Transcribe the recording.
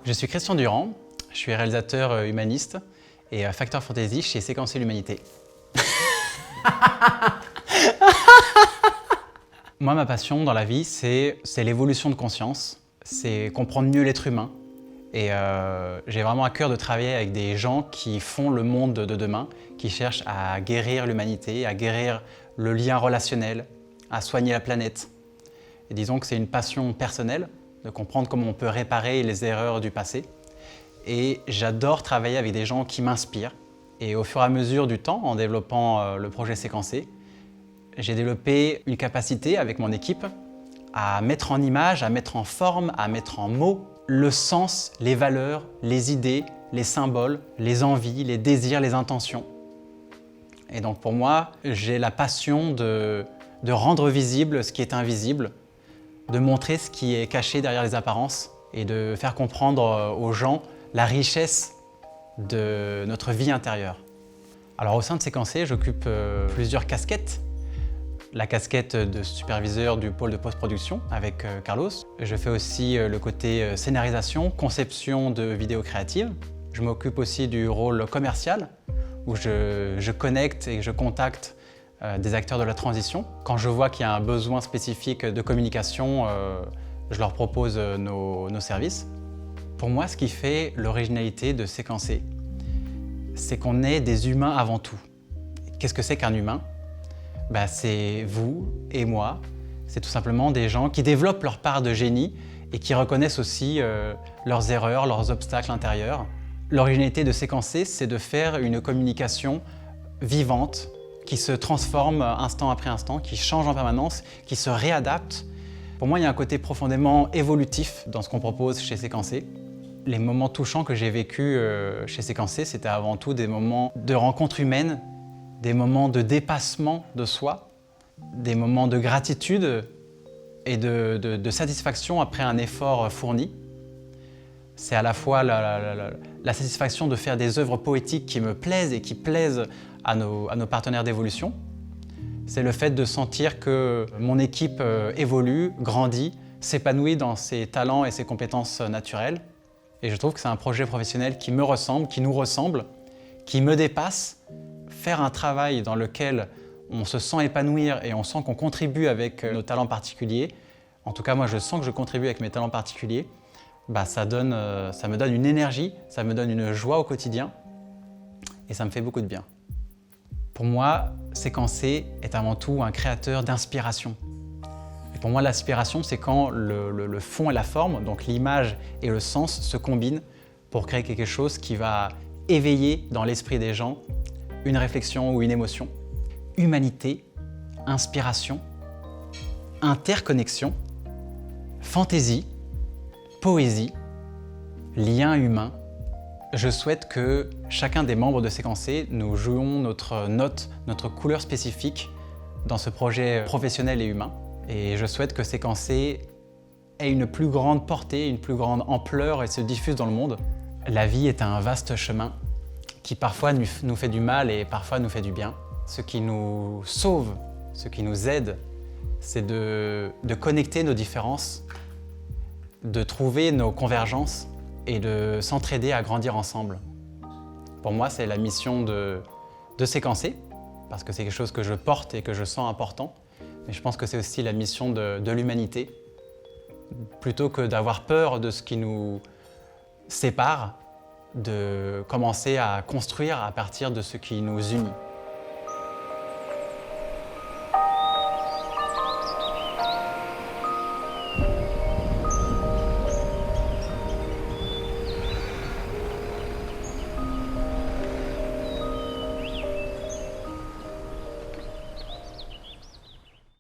Je suis Christian Durand, je suis réalisateur humaniste et Facteur Fantasy chez Séquencer l'Humanité. Moi, ma passion dans la vie, c'est l'évolution de conscience, c'est comprendre mieux l'être humain. Et j'ai vraiment à cœur de travailler avec des gens qui font le monde de demain, qui cherchent à guérir l'humanité, à guérir le lien relationnel, à soigner la planète. Et disons que c'est une passion personnelle de comprendre comment on peut réparer les erreurs du passé. Et j'adore travailler avec des gens qui m'inspirent. Et au fur et à mesure du temps, en développant le projet Séquencer, j'ai développé une capacité avec mon équipe à mettre en image, à mettre en forme, à mettre en mots le sens, les valeurs, les idées, les symboles, les envies, les désirs, les intentions. Et donc pour moi, j'ai la passion de rendre visible ce qui est invisible, de montrer ce qui est caché derrière les apparences et de faire comprendre aux gens la richesse de notre vie intérieure. Alors au sein de Séquencer, j'occupe plusieurs casquettes. La casquette de superviseur du pôle de post-production avec Carlos. Je fais aussi le côté scénarisation, conception de vidéos créatives. Je m'occupe aussi du rôle commercial où je connecte et je contacte des acteurs de la transition. Quand je vois qu'il y a un besoin spécifique de communication, je leur propose nos services. Pour moi, ce qui fait l'originalité de Séquencer, c'est qu'on est des humains avant tout. Qu'est-ce que c'est qu'un humain ? C'est vous et moi. C'est tout simplement des gens qui développent leur part de génie et qui reconnaissent aussi leurs erreurs, leurs obstacles intérieurs. L'originalité de Séquencer, c'est de faire une communication vivante, qui se transforme instant après instant, qui change en permanence, qui se réadapte. Pour moi, il y a un côté profondément évolutif dans ce qu'on propose chez Séquencer. Les moments touchants que j'ai vécus chez Séquencer, c'était avant tout des moments de rencontre humaine, des moments de dépassement de soi, des moments de gratitude et de satisfaction après un effort fourni. C'est à la fois la satisfaction de faire des œuvres poétiques qui me plaisent et qui plaisent à nos partenaires d'évolution. C'est le fait de sentir que mon équipe évolue, grandit, s'épanouit dans ses talents et ses compétences naturelles. Et je trouve que c'est un projet professionnel qui me ressemble, qui nous ressemble, qui me dépasse. Faire un travail dans lequel on se sent épanouir et on sent qu'on contribue avec nos talents particuliers, en tout cas moi je sens que je contribue avec mes talents particuliers, ça me donne une énergie, ça me donne une joie au quotidien et ça me fait beaucoup de bien. Pour moi, Séquencer est avant tout un créateur d'inspiration. Et pour moi, l'inspiration, c'est quand le fond et la forme, donc l'image et le sens, se combinent pour créer quelque chose qui va éveiller dans l'esprit des gens une réflexion ou une émotion. Humanité, inspiration, interconnexion, fantaisie, poésie, lien humain. Je souhaite que chacun des membres de Séquencer, nous jouions notre note, notre couleur spécifique dans ce projet professionnel et humain. Et je souhaite que Séquencer ait une plus grande portée, une plus grande ampleur et se diffuse dans le monde. La vie est un vaste chemin qui parfois nous fait du mal et parfois nous fait du bien. Ce qui nous sauve, ce qui nous aide, c'est de connecter nos différences, de trouver nos convergences et de s'entraider à grandir ensemble. Pour moi, c'est la mission de Séquencer, parce que c'est quelque chose que je porte et que je sens important, mais je pense que c'est aussi la mission de l'humanité. Plutôt que d'avoir peur de ce qui nous sépare, de commencer à construire à partir de ce qui nous unit.